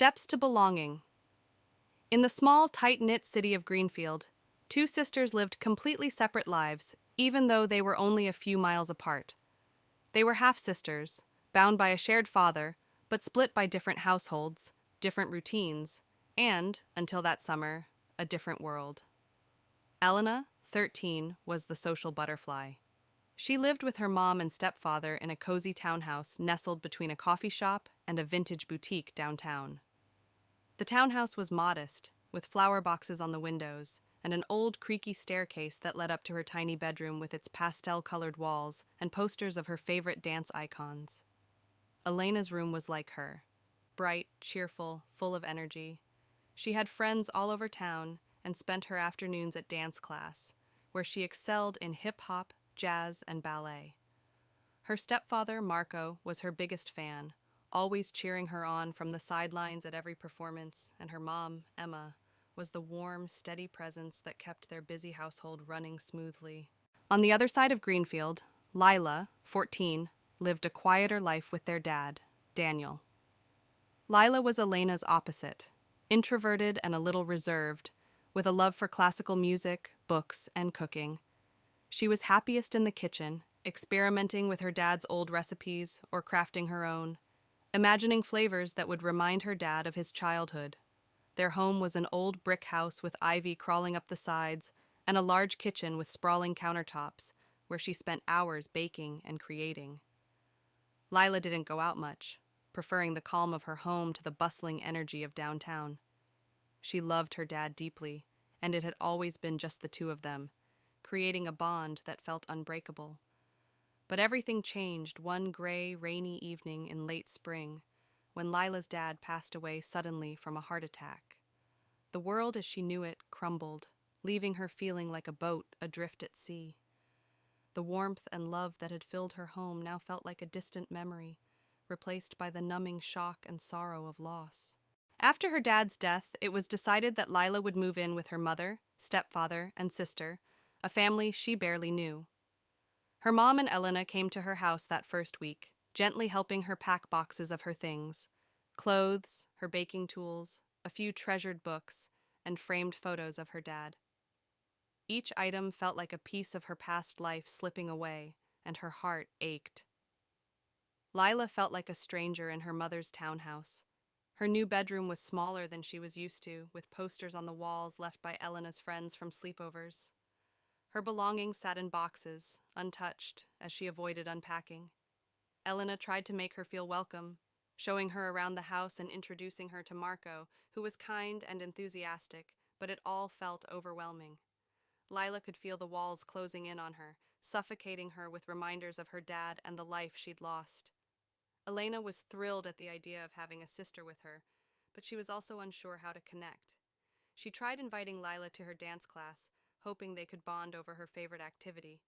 Steps to belonging. In the small, tight-knit city of Greenfield, two sisters lived completely separate lives, even though they were only a few miles apart. They were half-sisters, bound by a shared father, but split by different households, different routines, and, until that summer, a different world. Elena, 13, was the social butterfly. She lived with her mom and stepfather in a cozy townhouse nestled between a coffee shop and a vintage boutique downtown. The townhouse was modest, with flower boxes on the windows and an old creaky staircase that led up to her tiny bedroom with its pastel-colored walls and posters of her favorite dance icons. Elena's room was like her, bright, cheerful, full of energy. She had friends all over town and spent her afternoons at dance class, where she excelled in hip-hop, jazz, and ballet. Her stepfather, Marco, was her biggest fan, always cheering her on from the sidelines at every performance, and her mom, Emma, was the warm, steady presence that kept their busy household running smoothly. On the other side of Greenfield, Lila, 14, lived a quieter life with their dad, Daniel. Lila was Elena's opposite, introverted and a little reserved, with a love for classical music, books, and cooking. She was happiest in the kitchen, experimenting with her dad's old recipes or crafting her own, imagining flavors that would remind her dad of his childhood. Their home was an old brick house with ivy crawling up the sides and a large kitchen with sprawling countertops, where she spent hours baking and creating. Lila didn't go out much, preferring the calm of her home to the bustling energy of downtown. She loved her dad deeply, and it had always been just the two of them, creating a bond that felt unbreakable. But everything changed one gray, rainy evening in late spring, when Lila's dad passed away suddenly from a heart attack. The world as she knew it crumbled, leaving her feeling like a boat adrift at sea. The warmth and love that had filled her home now felt like a distant memory, replaced by the numbing shock and sorrow of loss. After her dad's death, it was decided that Lila would move in with her mother, stepfather, and sister, a family she barely knew. Her mom and Elena came to her house that first week, gently helping her pack boxes of her things: clothes, her baking tools, a few treasured books, and framed photos of her dad. Each item felt like a piece of her past life slipping away, and her heart ached. Lila felt like a stranger in her mother's townhouse. Her new bedroom was smaller than she was used to, with posters on the walls left by Elena's friends from sleepovers. Her belongings sat in boxes, untouched, as she avoided unpacking. Elena tried to make her feel welcome, showing her around the house and introducing her to Marco, who was kind and enthusiastic, but it all felt overwhelming. Lila could feel the walls closing in on her, suffocating her with reminders of her dad and the life she'd lost. Elena was thrilled at the idea of having a sister with her, but she was also unsure how to connect. She tried inviting Lila to her dance class, hoping they could bond over her favorite activity,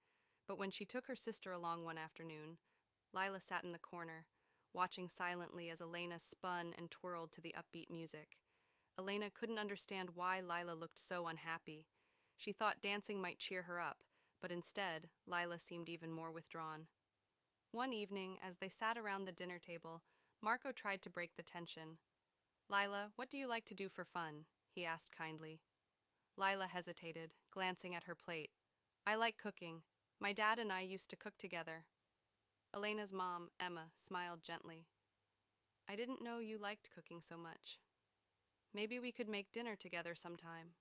but when she took her sister along one afternoon, Lila sat in the corner, watching silently as Elena spun and twirled to the upbeat music. Elena couldn't understand why Lila looked so unhappy. She thought dancing might cheer her up, but instead, Lila seemed even more withdrawn. One evening, as they sat around the dinner table, Marco tried to break the tension. "Lila, what do you like to do for fun?" he asked kindly. Lila hesitated, glancing at her plate. "I like cooking. My dad and I used to cook together." Elena's mom, Emma, smiled gently. "I didn't know you liked cooking so much. Maybe we could make dinner together sometime."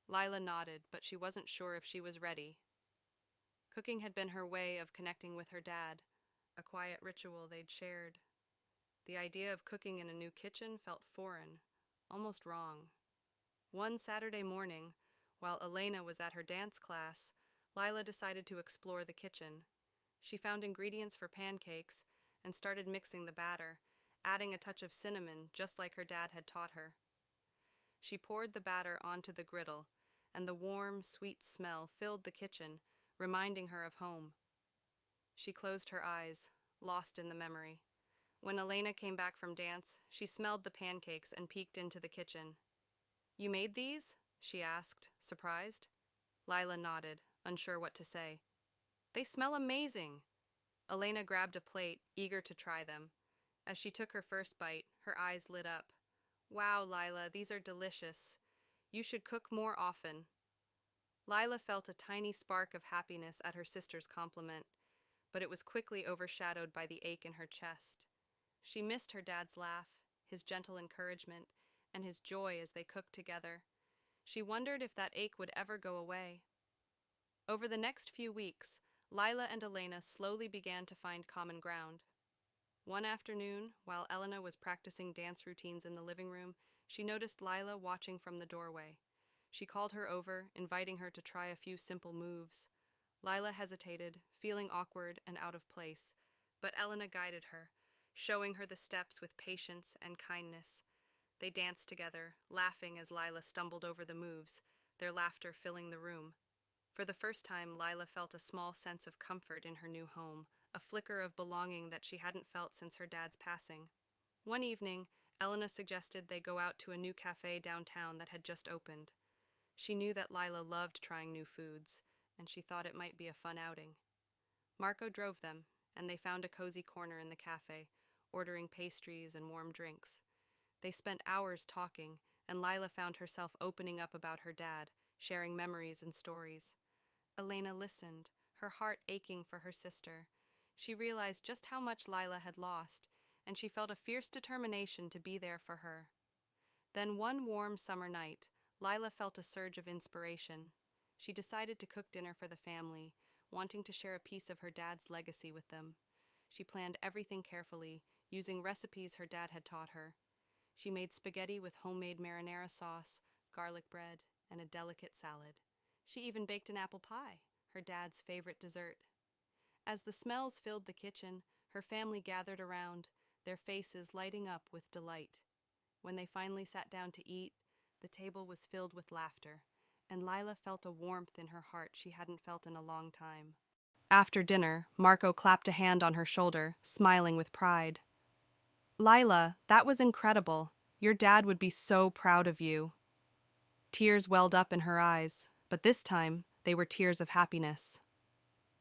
Lila nodded, but she wasn't sure if she was ready. Cooking had been her way of connecting with her dad, a quiet ritual they'd shared. The idea of cooking in a new kitchen felt foreign, almost wrong. One Saturday morning, while Elena was at her dance class, Lila decided to explore the kitchen. She found ingredients for pancakes and started mixing the batter, adding a touch of cinnamon just like her dad had taught her. She poured the batter onto the griddle, and the warm, sweet smell filled the kitchen, reminding her of home. She closed her eyes, lost in the memory. When Elena came back from dance, she smelled the pancakes and peeked into the kitchen. "You made these?" she asked, surprised. Lila nodded, unsure what to say. "They smell amazing." Elena grabbed a plate, eager to try them. As she took her first bite, her eyes lit up. Wow, Lila, these are delicious. You should cook more often. Lila felt a tiny spark of happiness at her sister's compliment, but it was quickly overshadowed by the ache in her chest. She missed her dad's laugh, his gentle encouragement, and his joy as they cooked together. She wondered if that ache would ever go away. Over the next few weeks, Lila and Elena slowly began to find common ground. One afternoon, while Elena was practicing dance routines in the living room, she noticed Lila watching from the doorway. She called her over, inviting her to try a few simple moves. Lila hesitated, feeling awkward and out of place, but Elena guided her, showing her the steps with patience and kindness. They danced together, laughing as Lila stumbled over the moves, their laughter filling the room. For the first time, Lila felt a small sense of comfort in her new home, a flicker of belonging that she hadn't felt since her dad's passing. One evening, Elena suggested they go out to a new cafe downtown that had just opened. She knew that Lila loved trying new foods, and she thought it might be a fun outing. Marco drove them, and they found a cozy corner in the cafe, ordering pastries and warm drinks. They spent hours talking, and Lila found herself opening up about her dad, sharing memories and stories. Elena listened, her heart aching for her sister. She realized just how much Lila had lost, and she felt a fierce determination to be there for her. Then one warm summer night, Lila felt a surge of inspiration. She decided to cook dinner for the family, wanting to share a piece of her dad's legacy with them. She planned everything carefully, using recipes her dad had taught her. She made spaghetti with homemade marinara sauce, garlic bread, and a delicate salad. She even baked an apple pie, her dad's favorite dessert. As the smells filled the kitchen, her family gathered around, their faces lighting up with delight. When they finally sat down to eat, the table was filled with laughter, and Lila felt a warmth in her heart she hadn't felt in a long time. After dinner, Marco clapped a hand on her shoulder, smiling with pride. Lila, that was incredible. Your dad would be so proud of you. Tears welled up in her eyes, but this time they were tears of happiness.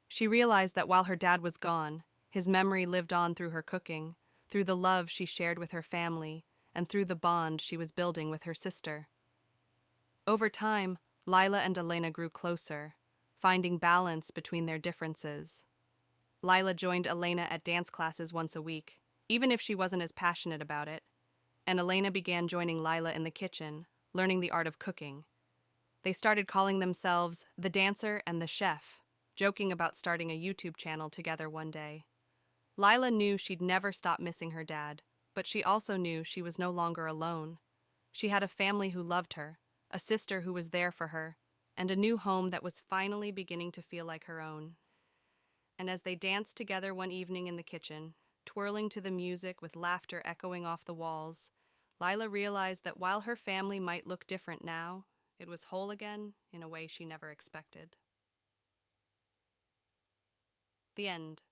She realized that while her dad was gone, his memory lived on through her cooking, through the love she shared with her family, and through the bond she was building with her sister. Over time, Lila and Elena grew closer, finding balance between their differences. Lila joined Elena at dance classes once a week, even if she wasn't as passionate about it, and Elena began joining Lila in the kitchen, learning the art of cooking. They started calling themselves the dancer and the chef, joking about starting a YouTube channel together one day. Lila knew she'd never stop missing her dad, but she also knew she was no longer alone. She had a family who loved her, a sister who was there for her, and a new home that was finally beginning to feel like her own. And as they danced together one evening in the kitchen, twirling to the music with laughter echoing off the walls, Lila realized that while her family might look different now, it was whole again in a way she never expected. The end.